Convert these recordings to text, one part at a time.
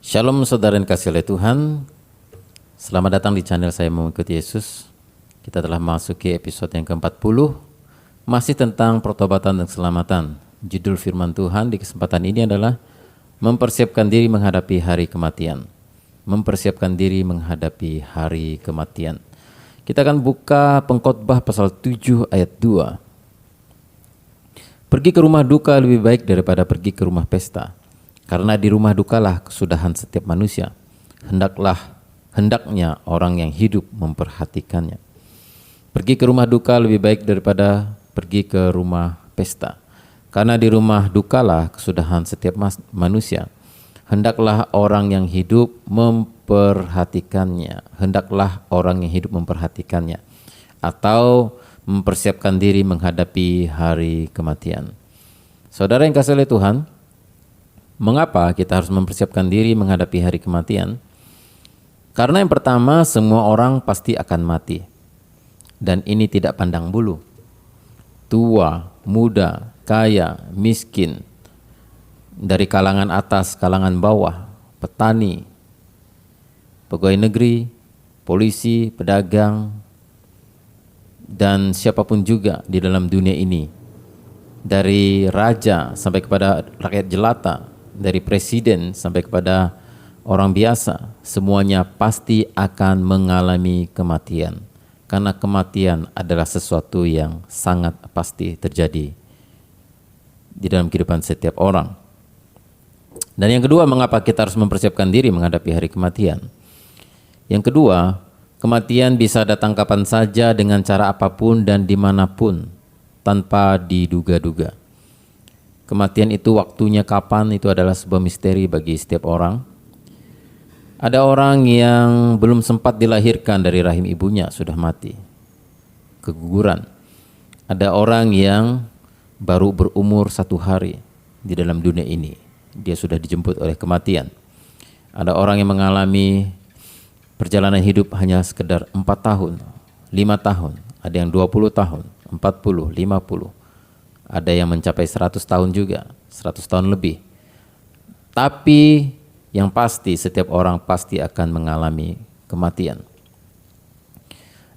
Shalom saudara yang kasih oleh Tuhan. Selamat datang di channel saya Mengikuti Yesus. Kita telah memasuki episode yang ke-40, masih tentang pertobatan dan keselamatan. Judul firman Tuhan di kesempatan ini adalah mempersiapkan diri menghadapi hari kematian. Mempersiapkan diri menghadapi hari kematian. Kita akan buka Pengkhotbah pasal 7 ayat 2. Pergi ke rumah duka lebih baik daripada pergi ke rumah pesta. Karena di rumah dukalah kesudahan setiap manusia. Hendaknya orang yang hidup memperhatikannya. Pergi ke rumah duka lebih baik daripada pergi ke rumah pesta. Karena di rumah dukalah kesudahan setiap manusia. Hendaklah orang yang hidup memperhatikannya. Hendaklah orang yang hidup memperhatikannya. Atau mempersiapkan diri menghadapi hari kematian. Saudara yang kasih oleh Tuhan, mengapa kita harus mempersiapkan diri menghadapi hari kematian? Karena yang pertama, semua orang pasti akan mati. Dan ini tidak pandang bulu. Tua, muda, kaya, miskin, dari kalangan atas, kalangan bawah, petani, pegawai negeri, polisi, pedagang, dan siapapun juga di dalam dunia ini. Dari raja sampai kepada rakyat jelata, dari presiden sampai kepada orang biasa, semuanya pasti akan mengalami kematian. Karena kematian adalah sesuatu yang sangat pasti terjadi di dalam kehidupan setiap orang. Dan yang kedua, mengapa kita harus mempersiapkan diri menghadapi hari kematian? Yang kedua, kematian bisa datang kapan saja dengan cara apapun dan dimanapun tanpa diduga-duga. Kematian itu waktunya kapan, itu adalah sebuah misteri bagi setiap orang. Ada orang yang belum sempat dilahirkan dari rahim ibunya sudah mati, keguguran. Ada orang yang baru berumur 1 hari di dalam dunia ini, dia sudah dijemput oleh kematian. Ada orang yang mengalami perjalanan hidup hanya sekedar 4 tahun, 5 tahun, ada yang 20 tahun, 40, 50. Ada yang mencapai 100 tahun juga, 100 tahun lebih. Tapi yang pasti setiap orang pasti akan mengalami kematian.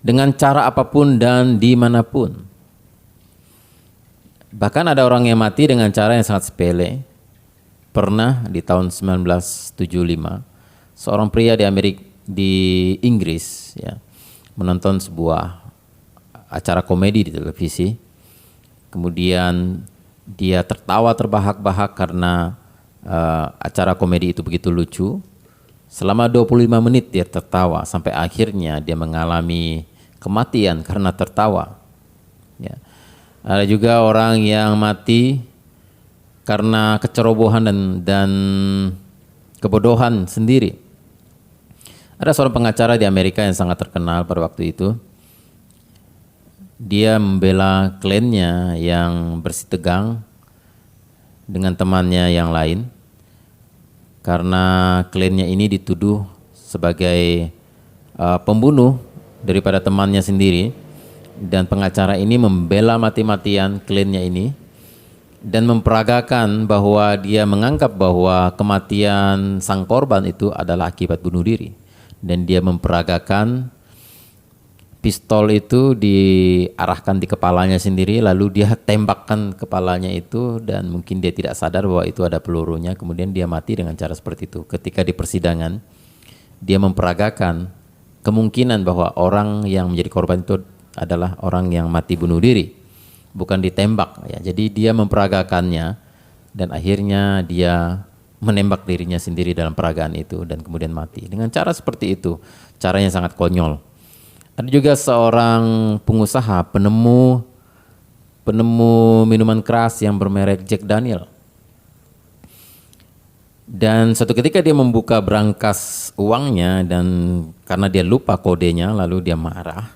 Dengan cara apapun dan dimanapun. Bahkan ada orang yang mati dengan cara yang sangat sepele. Pernah di tahun 1975, seorang pria di Inggris ya, menonton sebuah acara komedi di televisi. Kemudian dia tertawa terbahak-bahak karena acara komedi itu begitu lucu. Selama 25 menit dia tertawa sampai akhirnya dia mengalami kematian karena tertawa. Ya. Ada juga orang yang mati karena kecerobohan dan kebodohan sendiri. Ada seorang pengacara di Amerika yang sangat terkenal pada waktu itu. Dia membela kliennya yang bersih tegang dengan temannya yang lain karena kliennya ini dituduh sebagai pembunuh daripada temannya sendiri, dan pengacara ini membela mati-matian kliennya ini dan memperagakan bahwa dia menganggap bahwa kematian sang korban itu adalah akibat bunuh diri, dan dia memperagakan pistol itu diarahkan di kepalanya sendiri, lalu dia tembakkan kepalanya itu, dan mungkin dia tidak sadar bahwa itu ada pelurunya, kemudian dia mati dengan cara seperti itu. Ketika di persidangan, dia memperagakan kemungkinan bahwa orang yang menjadi korban itu adalah orang yang mati bunuh diri, bukan ditembak. Ya. Jadi dia memperagakannya, dan akhirnya dia menembak dirinya sendiri dalam peragaan itu, dan kemudian mati. Dengan cara seperti itu, caranya sangat konyol. Ada juga seorang pengusaha, penemu minuman keras yang bermerek Jack Daniel. Dan suatu ketika dia membuka berangkas uangnya, dan karena dia lupa kodenya, lalu dia marah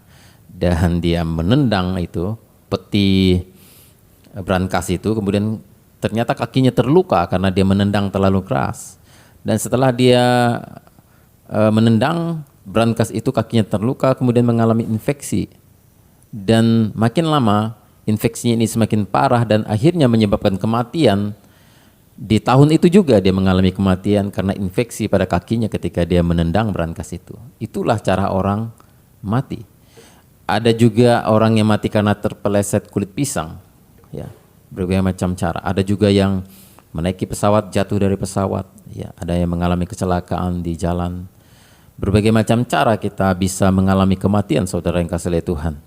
dan dia menendang itu peti berangkas itu. Kemudian ternyata kakinya terluka karena dia menendang terlalu keras. Dan setelah dia menendang berangkas itu, kakinya terluka, kemudian mengalami infeksi, dan makin lama infeksinya ini semakin parah dan akhirnya menyebabkan kematian Di tahun itu juga dia mengalami kematian karena infeksi pada kakinya ketika dia menendang brankas itu. Itulah cara orang mati. Ada juga orang yang mati karena terpeleset kulit pisang. Ya, berbagai macam cara. Ada juga yang menaiki pesawat, jatuh dari pesawat. Ya, ada yang mengalami kecelakaan di jalan. Berbagai macam cara kita bisa mengalami kematian, saudara yang kasih oleh Tuhan.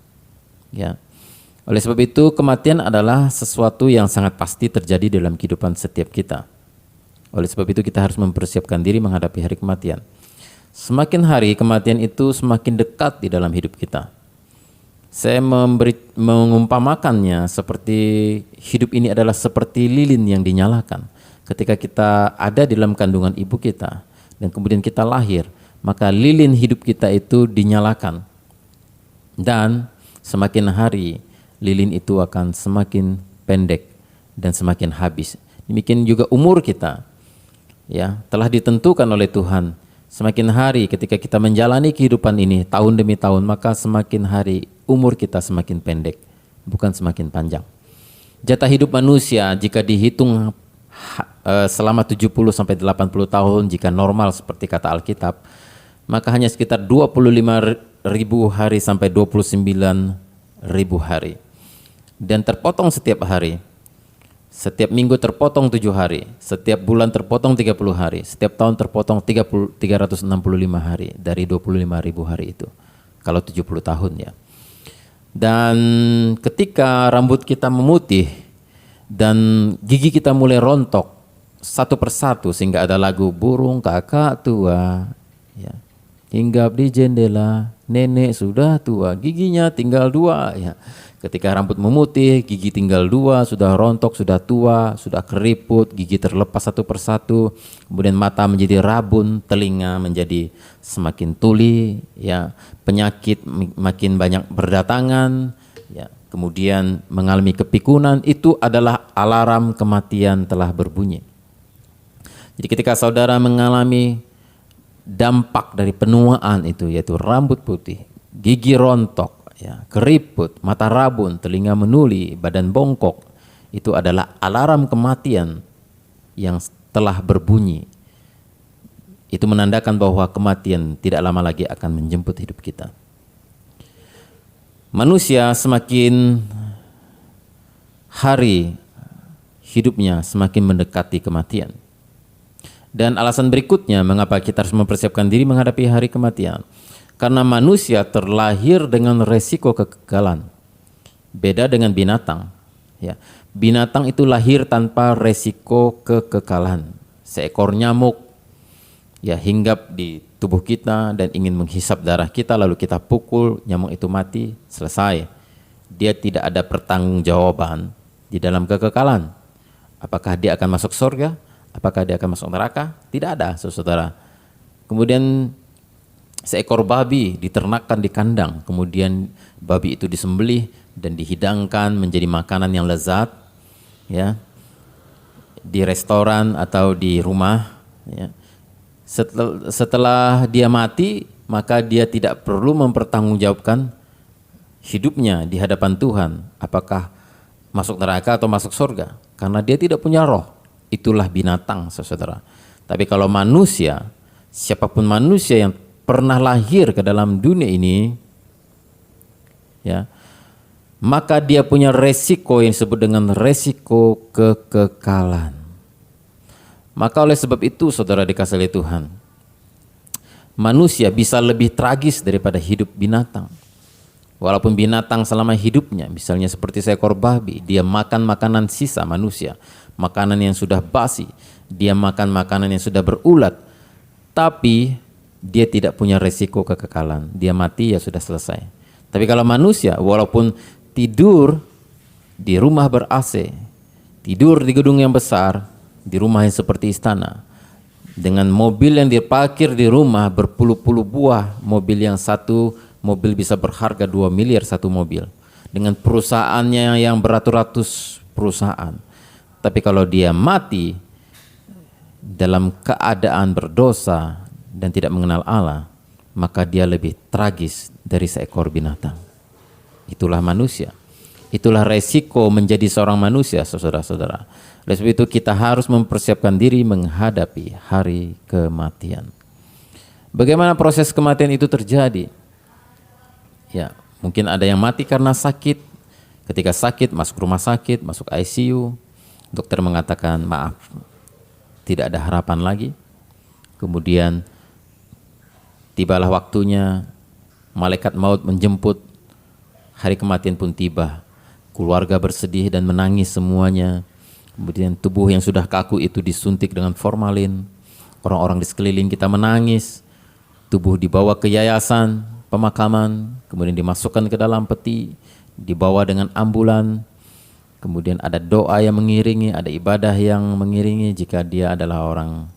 Ya. Oleh sebab itu, kematian adalah sesuatu yang sangat pasti terjadi dalam kehidupan setiap kita. Oleh sebab itu, kita harus mempersiapkan diri menghadapi hari kematian. Semakin hari, kematian itu semakin dekat di dalam hidup kita. Saya mengumpamakannya seperti hidup ini adalah seperti lilin yang dinyalakan. Ketika kita ada di dalam kandungan ibu kita, dan kemudian kita lahir, maka lilin hidup kita itu dinyalakan. Dan semakin hari, lilin itu akan semakin pendek dan semakin habis. Demikian juga umur kita, ya, telah ditentukan oleh Tuhan. Semakin hari ketika kita menjalani kehidupan ini tahun demi tahun, maka semakin hari umur kita semakin pendek, bukan semakin panjang. Jatah hidup manusia jika dihitung selama 70 sampai 80 tahun jika normal seperti kata Alkitab, maka hanya sekitar 25.000 hari sampai 29.000 hari. Dan terpotong setiap hari. Setiap minggu terpotong 7 hari, setiap bulan terpotong 30 hari, setiap tahun terpotong 365 hari dari 25.000 hari itu. Kalau 70 tahun ya. Dan ketika rambut kita memutih dan gigi kita mulai rontok satu persatu sehingga ada lagu burung kakak tua ya, hinggap di jendela, nenek sudah tua, giginya tinggal 2 ya. Ketika rambut memutih, gigi tinggal 2, sudah rontok, sudah tua, sudah keriput, gigi terlepas satu persatu, kemudian mata menjadi rabun, telinga menjadi semakin tuli, ya, penyakit makin banyak berdatangan, ya, kemudian mengalami kepikunan, itu adalah alarm kematian telah berbunyi. Jadi ketika saudara mengalami dampak dari penuaan itu, yaitu rambut putih, gigi rontok, ya, keriput, mata rabun, telinga menuli, badan bongkok, itu adalah alarm kematian yang telah berbunyi. Itu menandakan bahwa kematian tidak lama lagi akan menjemput hidup kita. Manusia semakin hari hidupnya semakin mendekati kematian. Dan alasan berikutnya mengapa kita harus mempersiapkan diri menghadapi hari kematian. Karena manusia terlahir dengan resiko kekekalan. Beda dengan binatang. Ya. Binatang itu lahir tanpa resiko kekekalan. Seekor nyamuk ya hinggap di tubuh kita dan ingin menghisap darah kita, lalu kita pukul, nyamuk itu mati, selesai. Dia tidak ada pertanggungjawaban di dalam kekekalan. Apakah dia akan masuk surga? Apakah dia akan masuk neraka? Tidak ada, saudara. Kemudian seekor babi diternakan di kandang, kemudian babi itu disembelih dan dihidangkan menjadi makanan yang lezat, ya, di restoran atau di rumah. Ya. Setelah dia mati, maka dia tidak perlu mempertanggungjawabkan hidupnya di hadapan Tuhan, apakah masuk neraka atau masuk surga, karena dia tidak punya roh. Itulah binatang, saudara. Tapi kalau manusia, siapapun manusia yang pernah lahir ke dalam dunia ini, ya, maka dia punya resiko yang disebut dengan resiko kekekalan. Maka oleh sebab itu, saudara dikasihi oleh Tuhan, manusia bisa lebih tragis daripada hidup binatang. Walaupun binatang selama hidupnya, misalnya seperti seekor babi, dia makan makanan sisa manusia, makanan yang sudah basi, dia makan makanan yang sudah berulat, tapi dia tidak punya resiko kekekalan. Dia mati ya sudah selesai. Tapi kalau manusia, walaupun tidur di rumah ber-AC, tidur di gedung yang besar, di rumah yang seperti istana, dengan mobil yang diparkir di rumah berpuluh-puluh buah, mobil yang satu mobil bisa berharga 2 miliar satu mobil, dengan perusahaannya yang beratus-ratus perusahaan. Tapi kalau dia mati dalam keadaan berdosa dan tidak mengenal Allah, maka dia lebih tragis dari seekor binatang. Itulah manusia. Itulah resiko menjadi seorang manusia, saudara-saudara. Oleh sebab itu kita harus mempersiapkan diri menghadapi hari kematian. Bagaimana proses kematian itu terjadi? Ya, mungkin ada yang mati karena sakit. Ketika sakit, masuk rumah sakit, masuk ICU, dokter mengatakan maaf, tidak ada harapan lagi. Kemudian tibalah waktunya, malaikat maut menjemput, hari kematian pun tiba. Keluarga bersedih dan menangis semuanya. Kemudian tubuh yang sudah kaku itu disuntik dengan formalin. Orang-orang di sekeliling kita menangis. Tubuh dibawa ke yayasan pemakaman, kemudian dimasukkan ke dalam peti, dibawa dengan ambulan. Kemudian ada doa yang mengiringi, ada ibadah yang mengiringi jika dia adalah orang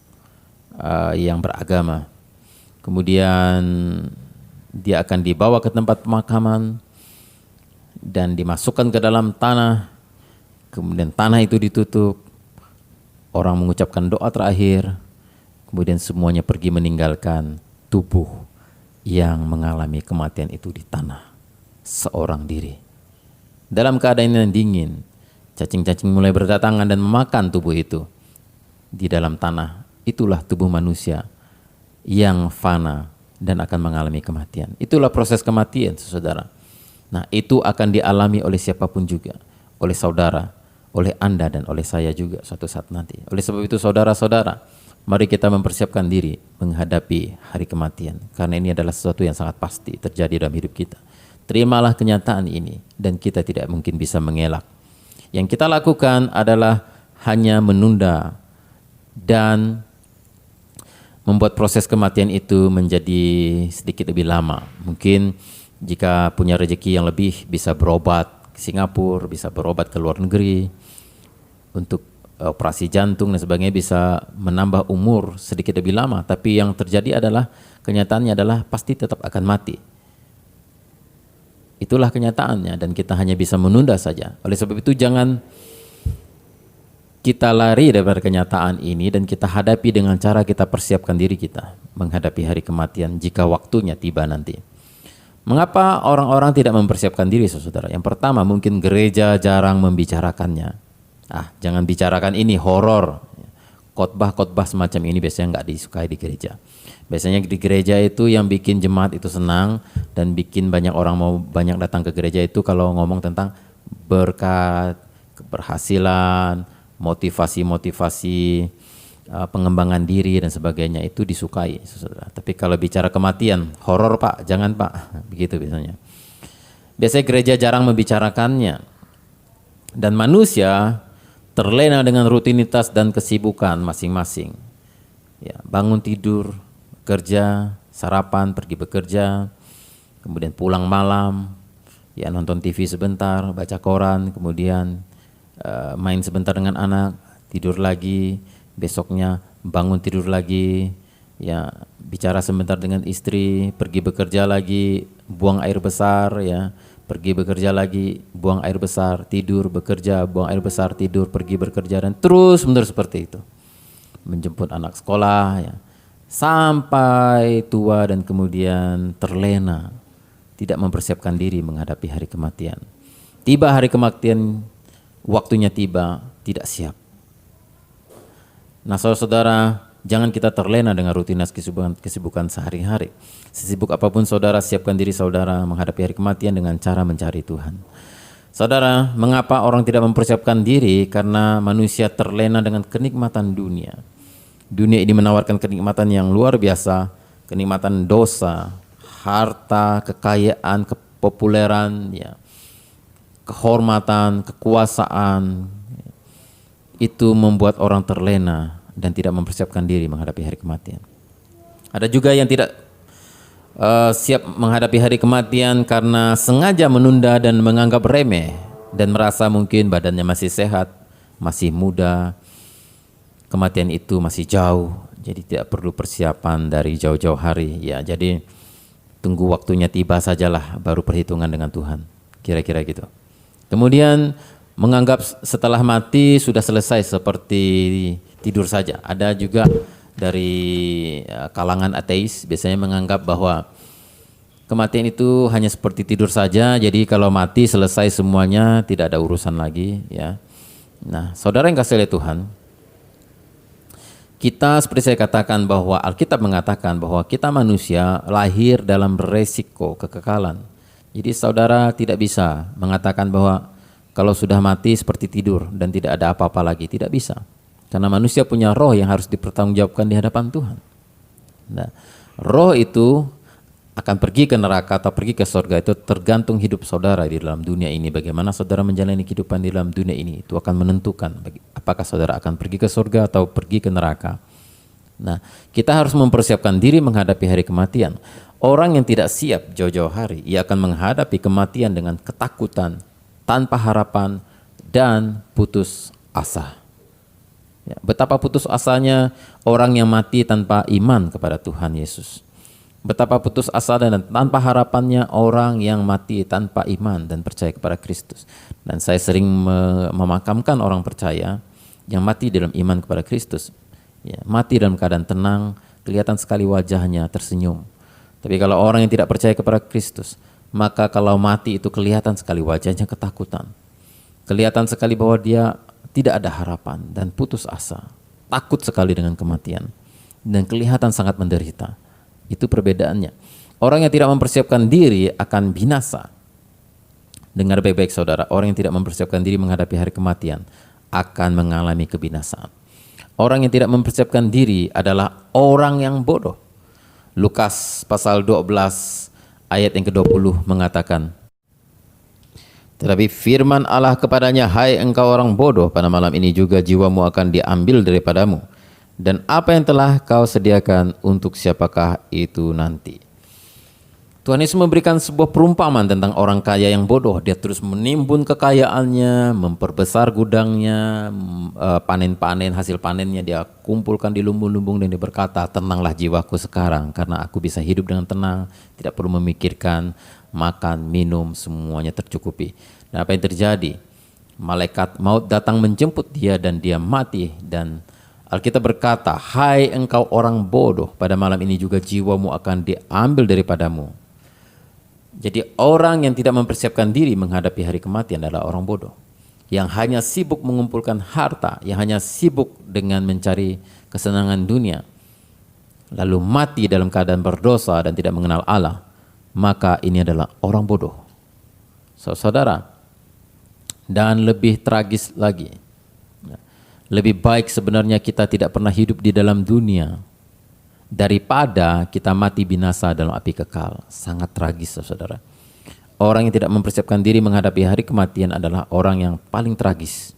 yang beragama. Kemudian dia akan dibawa ke tempat pemakaman dan dimasukkan ke dalam tanah. Kemudian tanah itu ditutup, orang mengucapkan doa terakhir, kemudian semuanya pergi meninggalkan tubuh yang mengalami kematian itu di tanah seorang diri. Dalam keadaan yang dingin, cacing-cacing mulai berdatangan dan memakan tubuh itu di dalam tanah. Itulah tubuh manusia yang fana dan akan mengalami kematian. Itulah proses kematian, saudara. Nah, itu akan dialami oleh siapapun juga, oleh saudara, oleh Anda dan oleh saya juga suatu saat nanti. Oleh sebab itu saudara-saudara, mari kita mempersiapkan diri menghadapi hari kematian. Karena ini adalah sesuatu yang sangat pasti terjadi dalam hidup kita. Terimalah kenyataan ini dan kita tidak mungkin bisa mengelak. Yang kita lakukan adalah hanya menunda dan membuat proses kematian itu menjadi sedikit lebih lama. Mungkin jika punya rezeki yang lebih bisa berobat ke Singapura, bisa berobat ke luar negeri untuk operasi jantung dan sebagainya, bisa menambah umur sedikit lebih lama. Tapi yang terjadi adalah, kenyataannya adalah pasti tetap akan mati. Itulah kenyataannya dan kita hanya bisa menunda saja. Oleh sebab itu jangan kita lari dari kenyataan ini dan kita hadapi dengan cara kita persiapkan diri kita menghadapi hari kematian jika waktunya tiba nanti. Mengapa orang-orang tidak mempersiapkan diri, saudara? Yang pertama, mungkin gereja jarang membicarakannya. Jangan bicarakan ini, horor. Khotbah-khotbah semacam ini biasanya nggak disukai di gereja. Biasanya di gereja itu yang bikin jemaat itu senang dan bikin banyak orang mau banyak datang ke gereja itu kalau ngomong tentang berkat, keberhasilan, motivasi-motivasi, pengembangan diri dan sebagainya, itu disukai, saudara. Tapi kalau bicara kematian, horor pak, jangan pak, begitu biasanya. Biasanya gereja jarang membicarakannya dan manusia terlena dengan rutinitas dan kesibukan masing-masing. Ya, bangun tidur, kerja, sarapan, pergi bekerja, kemudian pulang malam, ya nonton TV sebentar, baca koran, kemudian main sebentar dengan anak, tidur lagi, besoknya bangun tidur lagi, ya bicara sebentar dengan istri, pergi bekerja lagi, buang air besar, ya pergi bekerja lagi, buang air besar, tidur, bekerja, buang air besar, tidur, pergi bekerja, dan terus menerus seperti itu. Menjemput anak sekolah, ya, sampai tua dan kemudian terlena, tidak mempersiapkan diri menghadapi hari kematian. Tiba hari kematian, waktunya tiba, tidak siap. Nah, saudara-saudara, jangan kita terlena dengan rutinitas kesibukan sehari-hari. Sesibuk apapun saudara, siapkan diri saudara menghadapi hari kematian dengan cara mencari Tuhan. Saudara, mengapa orang tidak mempersiapkan diri? Karena manusia terlena dengan kenikmatan dunia. Dunia ini menawarkan kenikmatan yang luar biasa, kenikmatan dosa, harta, kekayaan, kepopuleran, ya, kehormatan, kekuasaan. Itu membuat orang terlena dan tidak mempersiapkan diri menghadapi hari kematian. Ada juga yang tidak siap menghadapi hari kematian karena sengaja menunda dan menganggap remeh dan merasa mungkin badannya masih sehat, masih muda, kematian itu masih jauh, jadi tidak perlu persiapan dari jauh-jauh hari. Ya, jadi tunggu waktunya tiba sajalah baru perhitungan dengan Tuhan, kira-kira gitu. Kemudian menganggap setelah mati sudah selesai seperti tidur saja. Ada juga dari kalangan ateis biasanya menganggap bahwa kematian itu hanya seperti tidur saja, jadi kalau mati selesai semuanya, tidak ada urusan lagi, ya. Nah, saudara yang kasih oleh Tuhan, kita seperti saya katakan bahwa Alkitab mengatakan bahwa kita manusia lahir dalam resiko kekekalan. Jadi saudara tidak bisa mengatakan bahwa kalau sudah mati seperti tidur dan tidak ada apa-apa lagi. Tidak bisa. Karena manusia punya roh yang harus dipertanggungjawabkan di hadapan Tuhan. Nah, roh itu akan pergi ke neraka atau pergi ke surga itu tergantung hidup saudara di dalam dunia ini. Bagaimana saudara menjalani kehidupan di dalam dunia ini, itu akan menentukan apakah saudara akan pergi ke surga atau pergi ke neraka. Nah, kita harus mempersiapkan diri menghadapi hari kematian. Orang yang tidak siap jauh-jauh hari, ia akan menghadapi kematian dengan ketakutan, tanpa harapan, dan putus asa. Ya, betapa putus asanya orang yang mati tanpa iman kepada Tuhan Yesus. Betapa putus asa dan tanpa harapannya orang yang mati tanpa iman dan percaya kepada Kristus. Dan saya sering memakamkan orang percaya yang mati dalam iman kepada Kristus. Ya, mati dalam keadaan tenang, kelihatan sekali wajahnya tersenyum. Tapi kalau orang yang tidak percaya kepada Kristus, maka kalau mati itu kelihatan sekali wajahnya ketakutan. Kelihatan sekali bahwa dia tidak ada harapan dan putus asa. Takut sekali dengan kematian. Dan kelihatan sangat menderita. Itu perbedaannya. Orang yang tidak mempersiapkan diri akan binasa. Dengar baik-baik saudara, orang yang tidak mempersiapkan diri menghadapi hari kematian akan mengalami kebinasaan. Orang yang tidak mempersiapkan diri adalah orang yang bodoh. Lukas pasal 12 ayat yang ke-20 mengatakan, tetapi firman Allah kepadanya, hai engkau orang bodoh, pada malam ini juga jiwamu akan diambil daripadamu. Dan apa yang telah kau sediakan untuk siapakah itu nanti? Tuhan Yesus memberikan sebuah perumpamaan tentang orang kaya yang bodoh. Dia terus menimbun kekayaannya, memperbesar gudangnya, panen-panen, hasil panennya dia kumpulkan di lumbung-lumbung dan dia berkata, tenanglah jiwaku sekarang karena aku bisa hidup dengan tenang, tidak perlu memikirkan makan, minum, semuanya tercukupi. Dan apa yang terjadi? Malaikat maut datang menjemput dia dan dia mati. Dan Alkitab berkata, hai engkau orang bodoh, pada malam ini juga jiwamu akan diambil daripadamu. Jadi orang yang tidak mempersiapkan diri menghadapi hari kematian adalah orang bodoh. Yang hanya sibuk mengumpulkan harta, yang hanya sibuk dengan mencari kesenangan dunia, lalu mati dalam keadaan berdosa dan tidak mengenal Allah, maka ini adalah orang bodoh. Saudara, dan lebih tragis lagi, lebih baik sebenarnya kita tidak pernah hidup di dalam dunia daripada kita mati binasa dalam api kekal. Sangat tragis, saudara. Orang yang tidak mempersiapkan diri menghadapi hari kematian adalah orang yang paling tragis.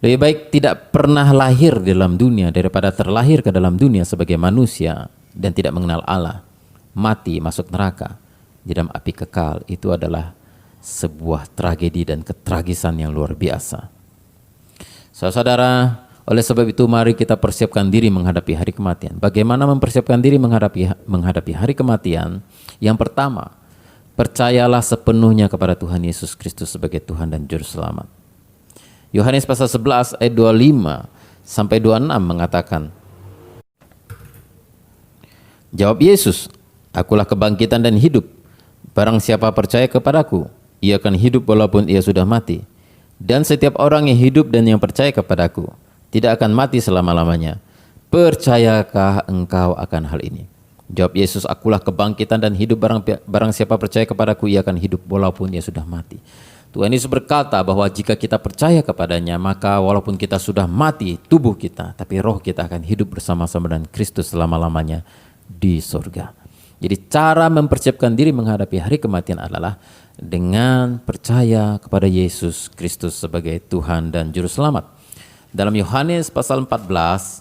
Lebih baik tidak pernah lahir di dalam dunia daripada terlahir ke dalam dunia sebagai manusia dan tidak mengenal Allah, mati masuk neraka di dalam api kekal. Itu adalah sebuah tragedi dan ketragisan yang luar biasa. Saudara, oleh sebab itu mari kita persiapkan diri menghadapi hari kematian. Bagaimana mempersiapkan diri menghadapi hari kematian? Yang pertama, percayalah sepenuhnya kepada Tuhan Yesus Kristus sebagai Tuhan dan Juru Selamat. Yohanes pasal 11 ayat 25 sampai 26 mengatakan, jawab Yesus, akulah kebangkitan dan hidup. Barang siapa percaya kepadaku, ia akan hidup walaupun ia sudah mati. Dan setiap orang yang hidup dan yang percaya kepadaku tidak akan mati selama-lamanya. Percayakah engkau akan hal ini? Jawab Yesus, akulah kebangkitan dan hidup. Barang siapa percaya kepadaku, ia akan hidup walaupun ia sudah mati. Tuhan Yesus berkata bahwa jika kita percaya kepadanya, maka walaupun kita sudah mati tubuh kita, tapi roh kita akan hidup bersama-sama dengan Kristus selama-lamanya di surga. Jadi cara mempersiapkan diri menghadapi hari kematian adalah dengan percaya kepada Yesus Kristus sebagai Tuhan dan Juru Selamat. Dalam Yohanes pasal 14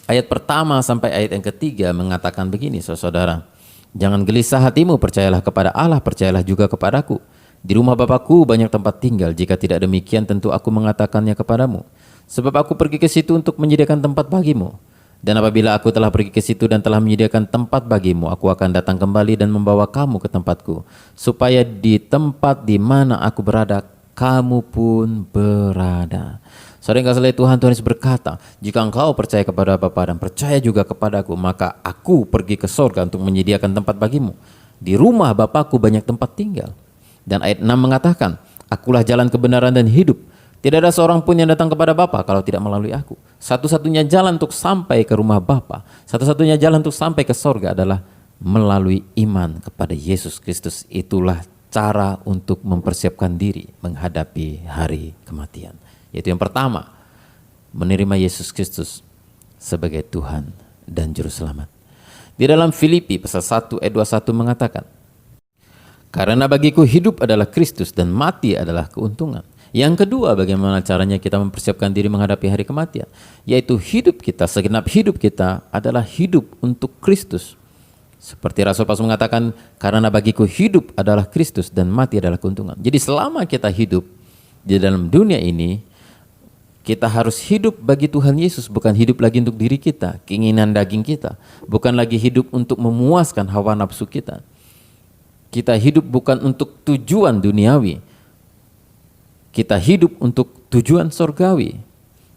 ayat pertama sampai ayat yang ketiga mengatakan begini, saudara, jangan gelisah hatimu, percayalah kepada Allah, percayalah juga kepadaku. Di rumah Bapakku banyak tempat tinggal, jika tidak demikian tentu aku mengatakannya kepadamu. Sebab aku pergi ke situ untuk menyediakan tempat bagimu. Dan apabila aku telah pergi ke situ dan telah menyediakan tempat bagimu, aku akan datang kembali dan membawa kamu ke tempatku, supaya di tempat di mana aku berada, kamu pun berada. Saudara yang kasih Tuhan, Tuhan Yesus berkata, jika engkau percaya kepada Bapa dan percaya juga kepadaku, maka aku pergi ke surga untuk menyediakan tempat bagimu. Di rumah Bapakku banyak tempat tinggal. Dan ayat 6 mengatakan, akulah jalan kebenaran dan hidup. Tidak ada seorang pun yang datang kepada Bapa kalau tidak melalui aku. Satu-satunya jalan untuk sampai ke rumah Bapa, satu-satunya jalan untuk sampai ke sorga adalah melalui iman kepada Yesus Kristus. Itulah cara untuk mempersiapkan diri menghadapi hari kematian. Yaitu yang pertama, menerima Yesus Kristus sebagai Tuhan dan Juru Selamat. Di dalam Filipi pasal 1 ayat 21 mengatakan, karena bagiku hidup adalah Kristus dan mati adalah keuntungan. Yang kedua, bagaimana caranya kita mempersiapkan diri menghadapi hari kematian? Yaitu hidup kita, segenap hidup kita adalah hidup untuk Kristus. Seperti Rasul Paulus mengatakan, karena bagiku hidup adalah Kristus dan mati adalah keuntungan. Jadi selama kita hidup di dalam dunia ini, kita harus hidup bagi Tuhan Yesus, bukan hidup lagi untuk diri kita, keinginan daging kita. Bukan lagi hidup untuk memuaskan hawa nafsu kita. Kita hidup bukan untuk tujuan duniawi. Kita hidup untuk tujuan surgawi.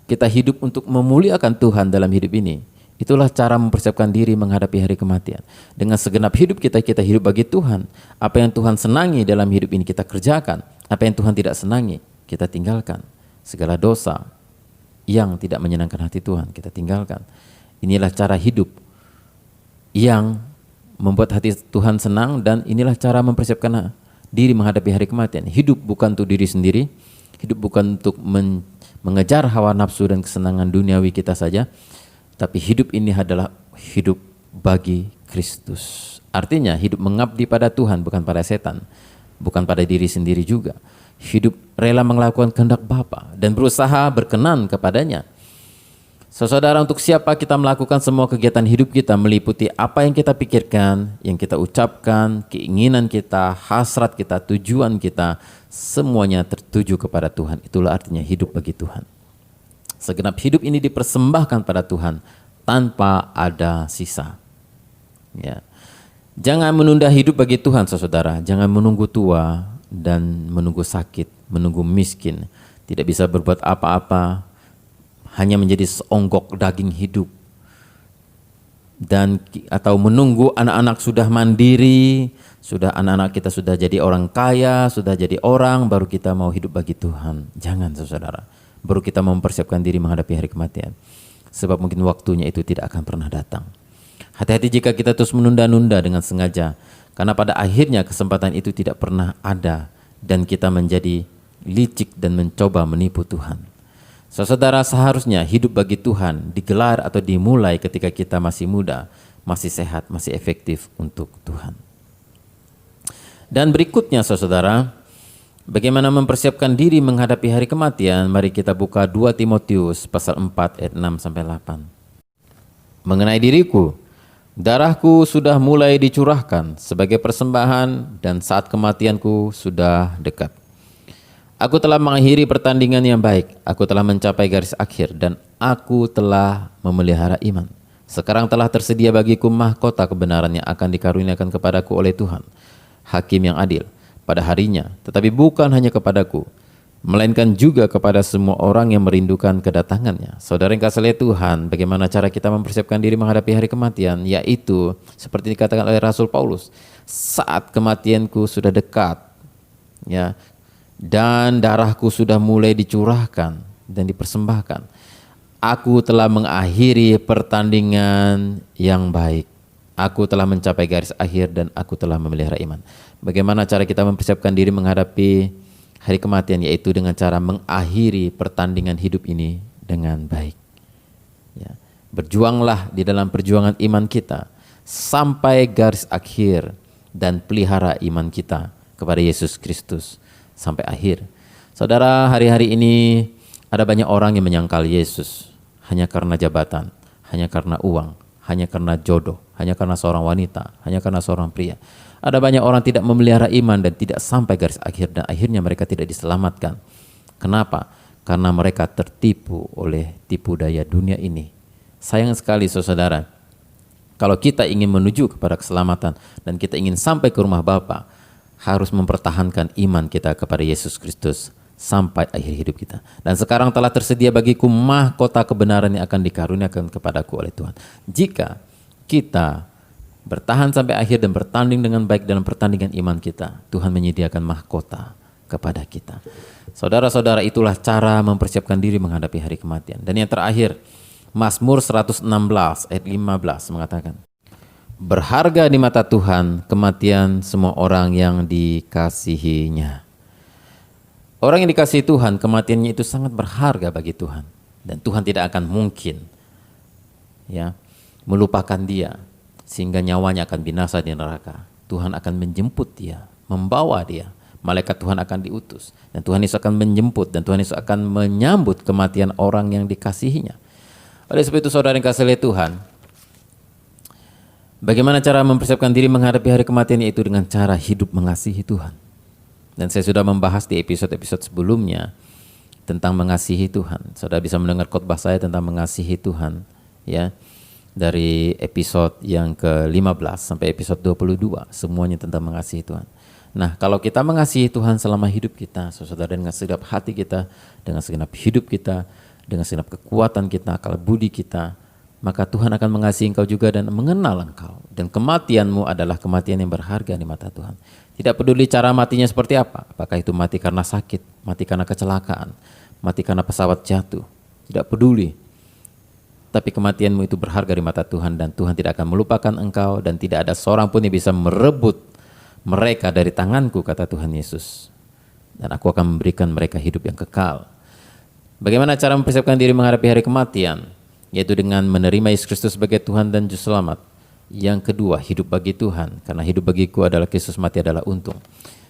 Kita hidup untuk memuliakan Tuhan dalam hidup ini. Itulah cara mempersiapkan diri menghadapi hari kematian. Dengan segenap hidup kita hidup bagi Tuhan. Apa yang Tuhan senangi dalam hidup ini kita kerjakan. Apa yang Tuhan tidak senangi kita tinggalkan. Segala dosa yang tidak menyenangkan hati Tuhan kita tinggalkan. Inilah cara hidup yang membuat hati Tuhan senang, dan inilah cara mempersiapkan diri menghadapi hari kematian. Hidup bukan untuk diri sendiri, hidup bukan untuk mengejar hawa nafsu dan kesenangan duniawi kita saja, tapi hidup ini adalah hidup bagi Kristus. Artinya hidup mengabdi pada Tuhan, bukan pada setan, bukan pada diri sendiri juga. Hidup rela melakukan kehendak Bapa dan berusaha berkenan kepadanya. Saudara, untuk siapa kita melakukan semua kegiatan hidup kita meliputi apa yang kita pikirkan, yang kita ucapkan, keinginan kita, hasrat kita, tujuan kita, semuanya tertuju kepada Tuhan. Itulah artinya hidup bagi Tuhan. Segenap hidup ini dipersembahkan pada Tuhan tanpa ada sisa. Ya. Jangan menunda hidup bagi Tuhan, saudara. Jangan menunggu tua dan menunggu sakit, menunggu miskin, tidak bisa berbuat apa-apa, hanya menjadi seonggok daging hidup, dan atau menunggu anak-anak sudah mandiri, sudah anak-anak kita sudah jadi orang kaya, sudah jadi orang, baru kita mau hidup bagi Tuhan. Jangan, saudara. Baru kita mempersiapkan diri menghadapi hari kematian, sebab mungkin waktunya itu tidak akan pernah datang. Hati-hati jika kita terus menunda-nunda dengan sengaja, karena pada akhirnya kesempatan itu tidak pernah ada dan kita menjadi licik dan mencoba menipu Tuhan. Saudara, seharusnya hidup bagi Tuhan digelar atau dimulai ketika kita masih muda, masih sehat, masih efektif untuk Tuhan. Dan berikutnya, saudara, bagaimana mempersiapkan diri menghadapi hari kematian? Mari kita buka 2 Timotius pasal 4 ayat 6 sampai 8. Mengenai diriku, darahku sudah mulai dicurahkan sebagai persembahan dan saat kematianku sudah dekat. Aku telah mengakhiri pertandingan yang baik, aku telah mencapai garis akhir, dan aku telah memelihara iman. Sekarang telah tersedia bagiku mahkota kebenaran yang akan dikaruniakan kepadaku oleh Tuhan, Hakim yang adil, pada harinya, tetapi bukan hanya kepadaku, melainkan juga kepada semua orang yang merindukan kedatangannya. Saudara yang kasih oleh Tuhan, bagaimana cara kita mempersiapkan diri menghadapi hari kematian? Yaitu seperti dikatakan oleh Rasul Paulus, saat kematianku sudah dekat, ya, dan darahku sudah mulai dicurahkan dan dipersembahkan. Aku telah mengakhiri pertandingan yang baik. Aku telah mencapai garis akhir dan aku telah memelihara iman. Bagaimana cara kita mempersiapkan diri menghadapi hari kematian? Yaitu dengan cara mengakhiri pertandingan hidup ini dengan baik. Ya. Berjuanglah di dalam perjuangan iman kita sampai garis akhir dan pelihara iman kita kepada Yesus Kristus sampai akhir. Saudara, hari-hari ini ada banyak orang yang menyangkal Yesus hanya karena jabatan, hanya karena uang, hanya karena jodoh, hanya karena seorang wanita, hanya karena seorang pria. Ada banyak orang tidak memelihara iman dan tidak sampai garis akhir, dan akhirnya mereka tidak diselamatkan. Kenapa? Karena mereka tertipu oleh tipu daya dunia ini. Sayang sekali, saudara, kalau kita ingin menuju kepada keselamatan dan kita ingin sampai ke rumah Bapa, harus mempertahankan iman kita kepada Yesus Kristus sampai akhir hidup kita. Dan sekarang telah tersedia bagiku mahkota kebenaran yang akan dikaruniakan kepadaku oleh Tuhan. Jika kita bertahan sampai akhir dan bertanding dengan baik dalam pertandingan iman kita, Tuhan menyediakan mahkota kepada kita. Saudara-saudara, itulah cara mempersiapkan diri menghadapi hari kematian. Dan yang terakhir, Mazmur 116 ayat 15 mengatakan, berharga di mata Tuhan kematian semua orang yang dikasihinya. Orang yang dikasihi Tuhan, kematiannya itu sangat berharga bagi Tuhan. Dan Tuhan tidak akan mungkin melupakan dia sehingga nyawanya akan binasa di neraka. Tuhan akan menjemput dia, membawa dia. Malaikat Tuhan akan diutus dan Tuhan Yesus akan menjemput dan Tuhan Yesus akan menyambut kematian orang yang dikasihinya. Oleh sebab itu, saudara yang kasih oleh Tuhan, bagaimana cara mempersiapkan diri menghadapi hari kematian? Yaitu dengan cara hidup mengasihi Tuhan. Dan saya sudah membahas di episode-episode sebelumnya tentang mengasihi Tuhan. Saudara bisa mendengar khotbah saya tentang mengasihi Tuhan, dari episode yang ke-15 sampai episode 22, semuanya tentang mengasihi Tuhan. Nah, kalau kita mengasihi Tuhan selama hidup kita, saudara, dengan segenap hati kita, dengan segenap hidup kita, dengan segenap kekuatan kita, akal budi kita, maka Tuhan akan mengasihi engkau juga dan mengenal engkau. Dan kematianmu adalah kematian yang berharga di mata Tuhan. Tidak peduli cara matinya seperti apa, apakah itu mati karena sakit, mati karena kecelakaan, mati karena pesawat jatuh, tidak peduli. Tapi kematianmu itu berharga di mata Tuhan dan Tuhan tidak akan melupakan engkau dan tidak ada seorang pun yang bisa merebut mereka dari tanganku, kata Tuhan Yesus. Dan aku akan memberikan mereka hidup yang kekal. Bagaimana cara mempersiapkan diri menghadapi hari kematian? Yaitu dengan menerima Yesus Kristus sebagai Tuhan dan Juru Selamat. Yang kedua, hidup bagi Tuhan. Karena hidup bagiku adalah Kristus, mati adalah untung.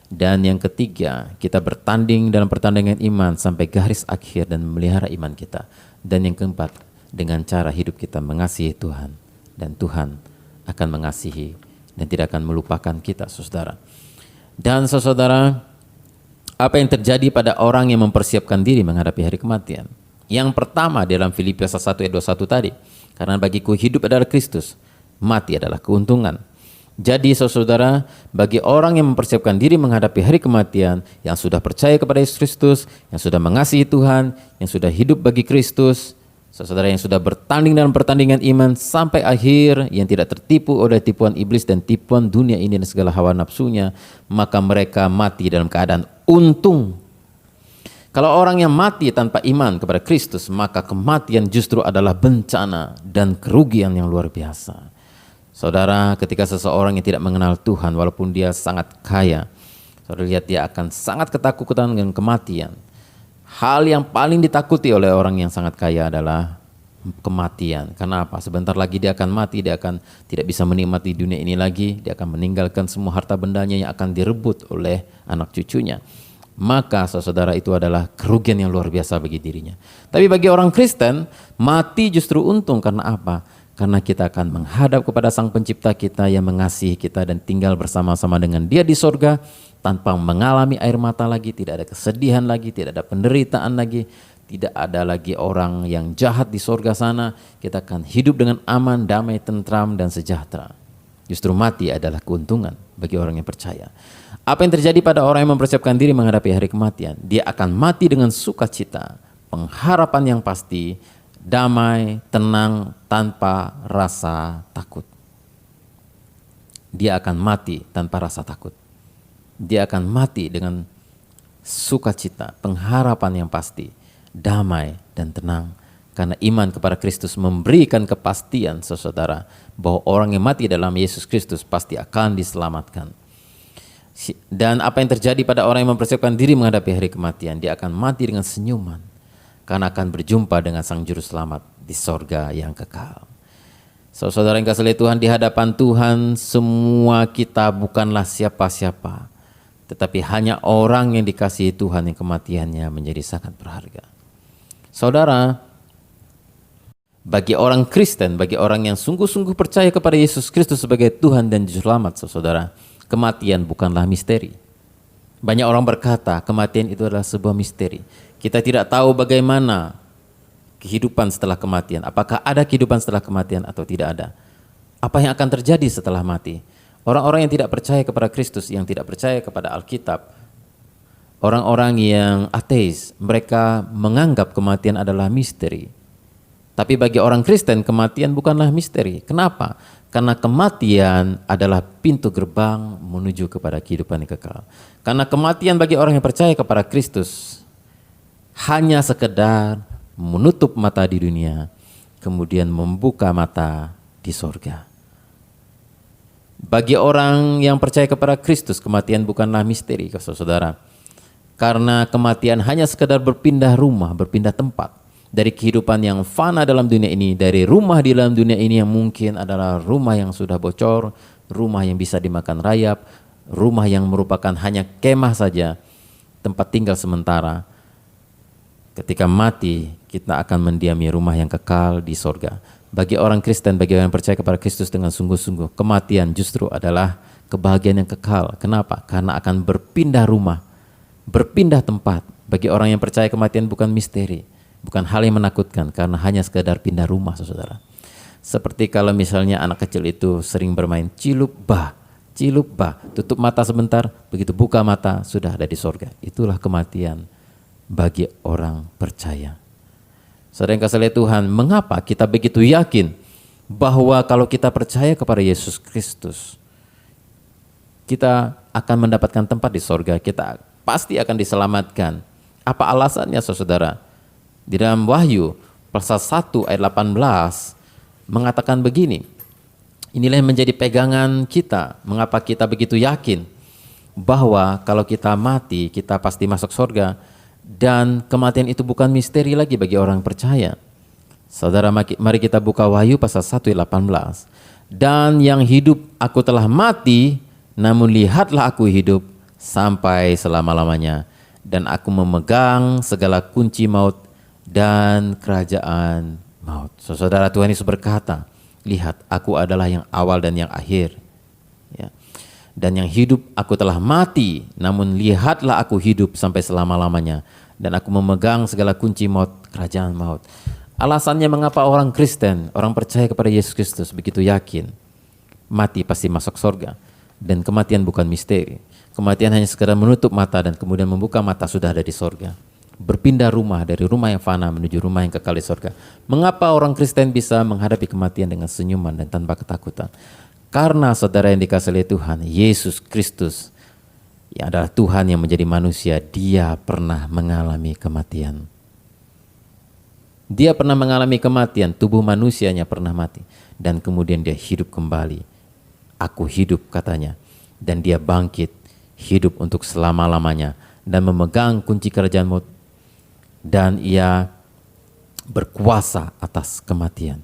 Dan yang ketiga, kita bertanding dalam pertandingan iman sampai garis akhir dan memelihara iman kita. Dan yang keempat, dengan cara hidup kita mengasihi Tuhan. Dan Tuhan akan mengasihi dan tidak akan melupakan kita, saudara. Dan saudara, apa yang terjadi pada orang yang mempersiapkan diri menghadapi hari kematian? Yang pertama dalam Filipi 1 ayat 21 tadi, karena bagiku hidup adalah Kristus, mati adalah keuntungan. Jadi saudara, bagi orang yang mempersiapkan diri menghadapi hari kematian, yang sudah percaya kepada Yesus Kristus, yang sudah mengasihi Tuhan, yang sudah hidup bagi Kristus, saudara yang sudah bertanding dalam pertandingan iman sampai akhir, yang tidak tertipu oleh tipuan iblis dan tipuan dunia ini dan segala hawa nafsunya, maka mereka mati dalam keadaan untung. Kalau orang yang mati tanpa iman kepada Kristus, maka kematian justru adalah bencana dan kerugian yang luar biasa. Saudara, ketika seseorang yang tidak mengenal Tuhan, walaupun dia sangat kaya, saudara lihat dia akan sangat ketakutan dengan kematian. Hal yang paling ditakuti oleh orang yang sangat kaya adalah kematian. Karena apa? Sebentar lagi dia akan mati, dia akan tidak bisa menikmati dunia ini lagi, dia akan meninggalkan semua harta bendanya yang akan direbut oleh anak cucunya. Maka saudara, itu adalah kerugian yang luar biasa bagi dirinya. Tapi bagi orang Kristen, mati justru untung. Karena apa? Karena kita akan menghadap kepada Sang Pencipta kita yang mengasihi kita dan tinggal bersama-sama dengan Dia di sorga, tanpa mengalami air mata lagi, tidak ada kesedihan lagi, tidak ada penderitaan lagi, tidak ada lagi orang yang jahat di sorga sana. Kita akan hidup dengan aman, damai, tentram, dan sejahtera. Justru mati adalah keuntungan bagi orang yang percaya. Apa yang terjadi pada orang yang mempersiapkan diri menghadapi hari kematian? Dia akan mati dengan sukacita, pengharapan yang pasti, damai, tenang, tanpa rasa takut. Dia akan mati tanpa rasa takut. Dia akan mati dengan sukacita, pengharapan yang pasti, damai dan tenang. Karena iman kepada Kristus memberikan kepastian, saudara, bahwa orang yang mati dalam Yesus Kristus pasti akan diselamatkan. Dan apa yang terjadi pada orang yang mempersiapkan diri menghadapi hari kematian? Dia akan mati dengan senyuman, karena akan berjumpa dengan Sang Juru Selamat di sorga yang kekal. Saudara yang kasih oleh Tuhan, di hadapan Tuhan semua kita bukanlah siapa-siapa, tetapi hanya orang yang dikasihi Tuhan yang kematiannya menjadi sangat berharga. Saudara, bagi orang Kristen, bagi orang yang sungguh-sungguh percaya kepada Yesus Kristus sebagai Tuhan dan Juru Selamat, saudara, kematian bukanlah misteri. Banyak orang berkata kematian itu adalah sebuah misteri. Kita tidak tahu bagaimana kehidupan setelah kematian. Apakah ada kehidupan setelah kematian atau tidak ada? Apa yang akan terjadi setelah mati? Orang-orang yang tidak percaya kepada Kristus, yang tidak percaya kepada Alkitab, orang-orang yang ateis, mereka menganggap kematian adalah misteri. Tapi bagi orang Kristen kematian bukanlah misteri. Kenapa? Karena kematian adalah pintu gerbang menuju kepada kehidupan yang kekal. Karena kematian bagi orang yang percaya kepada Kristus hanya sekedar menutup mata di dunia, kemudian membuka mata di sorga. Bagi orang yang percaya kepada Kristus, kematian bukanlah misteri, saudara. Karena kematian hanya sekedar berpindah rumah, berpindah tempat. Dari kehidupan yang fana dalam dunia ini, dari rumah di dalam dunia ini yang mungkin adalah rumah yang sudah bocor, rumah yang bisa dimakan rayap, rumah yang merupakan hanya kemah saja, tempat tinggal sementara. Ketika mati, kita akan mendiami rumah yang kekal di sorga. Bagi orang Kristen, bagi orang yang percaya kepada Kristus dengan sungguh-sungguh, kematian justru adalah kebahagiaan yang kekal. Kenapa? Karena akan berpindah rumah, berpindah tempat. Bagi orang yang percaya kematian bukan misteri, bukan hal yang menakutkan, karena hanya sekadar pindah rumah, saudara. Seperti kalau misalnya anak kecil itu sering bermain cilup bah, tutup mata sebentar, begitu buka mata sudah ada di sorga. Itulah kematian bagi orang percaya. Saudara yang kasih Tuhan, mengapa kita begitu yakin bahwa kalau kita percaya kepada Yesus Kristus, kita akan mendapatkan tempat di sorga, kita pasti akan diselamatkan. Apa alasannya, saudara? Di dalam Wahyu pasal 1 ayat 18 mengatakan begini, inilah yang menjadi pegangan kita, mengapa kita begitu yakin bahwa kalau kita mati, kita pasti masuk sorga. Dan kematian itu bukan misteri lagi bagi orang percaya. Saudara, mari kita buka Wahyu pasal 1 ayat 18. Dan yang hidup aku telah mati, namun lihatlah aku hidup sampai selama-lamanya. Dan aku memegang segala kunci maut dan kerajaan maut. Saudara, Tuhan Yesus berkata, lihat aku adalah yang awal dan yang akhir. Ya. Dan yang hidup aku telah mati, namun lihatlah aku hidup sampai selama-lamanya. Dan aku memegang segala kunci maut, kerajaan maut. Alasannya mengapa orang Kristen, orang percaya kepada Yesus Kristus begitu yakin mati pasti masuk sorga. Dan kematian bukan misteri. Kematian hanya sekedar menutup mata dan kemudian membuka mata sudah ada di sorga. Berpindah rumah dari rumah yang fana menuju rumah yang kekal di sorga. Mengapa orang Kristen bisa menghadapi kematian dengan senyuman dan tanpa ketakutan? Karena saudara yang dikasihi oleh Tuhan, Yesus Kristus yang adalah Tuhan yang menjadi manusia, dia pernah mengalami kematian. Dia pernah mengalami kematian, tubuh manusianya pernah mati. Dan kemudian dia hidup kembali. Aku hidup katanya. Dan dia bangkit, hidup untuk selama-lamanya. Dan memegang kunci kerajaan maut. Dan ia berkuasa atas kematian.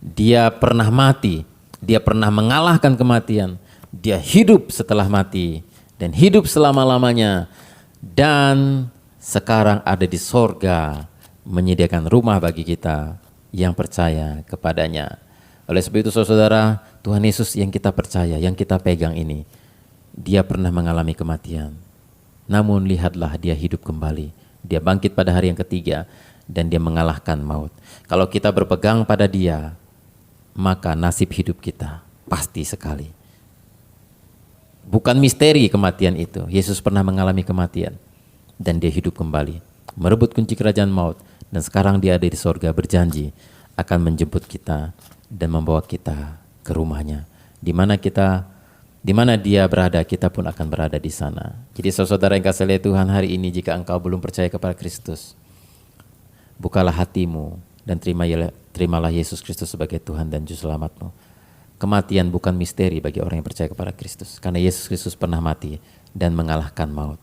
Dia pernah mati. Dia pernah mengalahkan kematian. Dia hidup setelah mati dan hidup selama-lamanya. Dan sekarang ada di sorga menyediakan rumah bagi kita yang percaya kepadanya. Oleh sebab itu saudara, Tuhan Yesus yang kita percaya, yang kita pegang ini, dia pernah mengalami kematian. Namun lihatlah dia hidup kembali. Dia bangkit pada hari yang ketiga dan dia mengalahkan maut. Kalau kita berpegang pada dia, maka nasib hidup kita pasti sekali. Bukan misteri kematian itu. Yesus pernah mengalami kematian dan dia hidup kembali, merebut kunci kerajaan maut, dan sekarang dia ada di sorga berjanji akan menjemput kita dan membawa kita ke rumahnya. Di mana dia berada, kita pun akan berada di sana. Jadi saudara yang kasih oleh Tuhan, hari ini jika engkau belum percaya kepada Kristus, bukalah hatimu dan terimalah Yesus Kristus sebagai Tuhan dan Juru Selamatmu. Kematian bukan misteri bagi orang yang percaya kepada Kristus, karena Yesus Kristus pernah mati dan mengalahkan maut.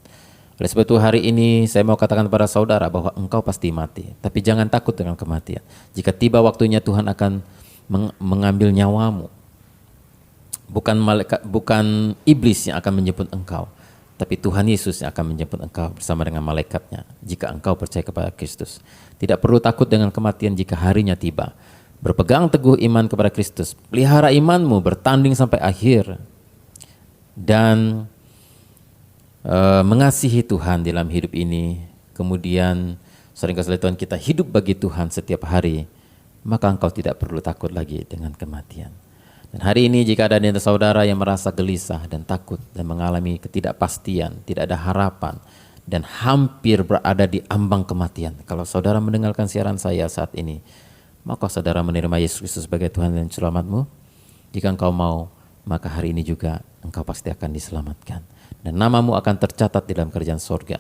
Oleh sebab itu hari ini saya mau katakan kepada saudara bahwa engkau pasti mati, tapi jangan takut dengan kematian. Jika tiba waktunya Tuhan akan mengambil nyawamu, bukan iblis yang akan menjemput engkau, tapi Tuhan Yesus yang akan menjemput engkau bersama dengan malaikatnya jika engkau percaya kepada Kristus. Tidak perlu takut dengan kematian jika harinya tiba. Berpegang teguh iman kepada Kristus, pelihara imanmu, bertanding sampai akhir, dan mengasihi Tuhan dalam hidup ini. Kemudian sering kasih Tuhan kita hidup bagi Tuhan setiap hari, maka engkau tidak perlu takut lagi dengan kematian. Dan hari ini jika ada di antara saudara yang merasa gelisah dan takut dan mengalami ketidakpastian, tidak ada harapan, dan hampir berada di ambang kematian. Kalau saudara mendengarkan siaran saya saat ini, Maka saudara menerima Yesus Kristus sebagai Tuhan dan Selamatmu? Jika engkau mau, maka hari ini juga engkau pasti akan diselamatkan. Dan namamu akan tercatat di dalam kerajaan sorga,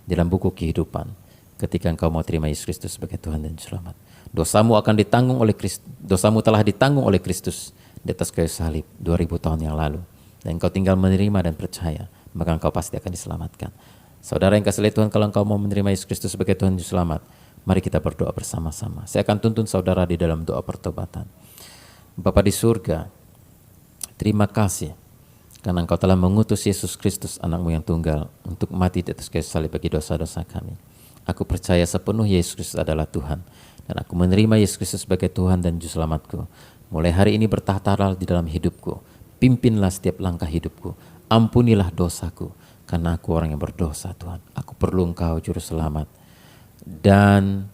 di dalam buku kehidupan, ketika engkau mau terima Yesus Kristus sebagai Tuhan dan Selamat. Dosamu akan ditanggung oleh Kristus, dosamu telah ditanggung oleh Kristus di atas kayu salib 2000 tahun yang lalu. Dan engkau tinggal menerima dan percaya, maka engkau pasti akan diselamatkan. Saudara yang kasih oleh Tuhan, kalau engkau mau menerima Yesus Kristus sebagai Tuhan dan Selamat, mari kita berdoa bersama-sama. Saya akan tuntun saudara di dalam doa pertobatan. Bapa di surga, terima kasih karena engkau telah mengutus Yesus Kristus anakmu yang tunggal untuk mati di atas kayu salib bagi dosa-dosa kami. Aku percaya sepenuh Yesus Kristus adalah Tuhan, dan aku menerima Yesus Kristus sebagai Tuhan dan Juru Selamatku. Mulai hari ini bertahtalah di dalam hidupku. Pimpinlah setiap langkah hidupku. Ampunilah dosaku, karena aku orang yang berdosa Tuhan. Aku perlu Engkau Juru Selamat. Dan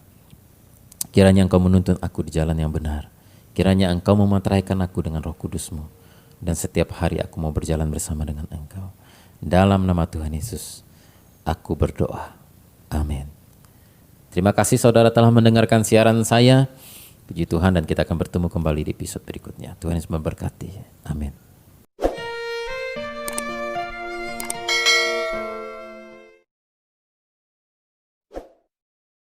kiranya Engkau menuntun aku di jalan yang benar. Kiranya Engkau memeteraikan aku dengan Roh Kudus-Mu. Dan setiap hari aku mau berjalan bersama dengan Engkau. Dalam nama Tuhan Yesus, aku berdoa. Amin. Terima kasih saudara telah mendengarkan siaran saya. Puji Tuhan, dan kita akan bertemu kembali di episode berikutnya. Tuhan Yesus memberkati. Amin.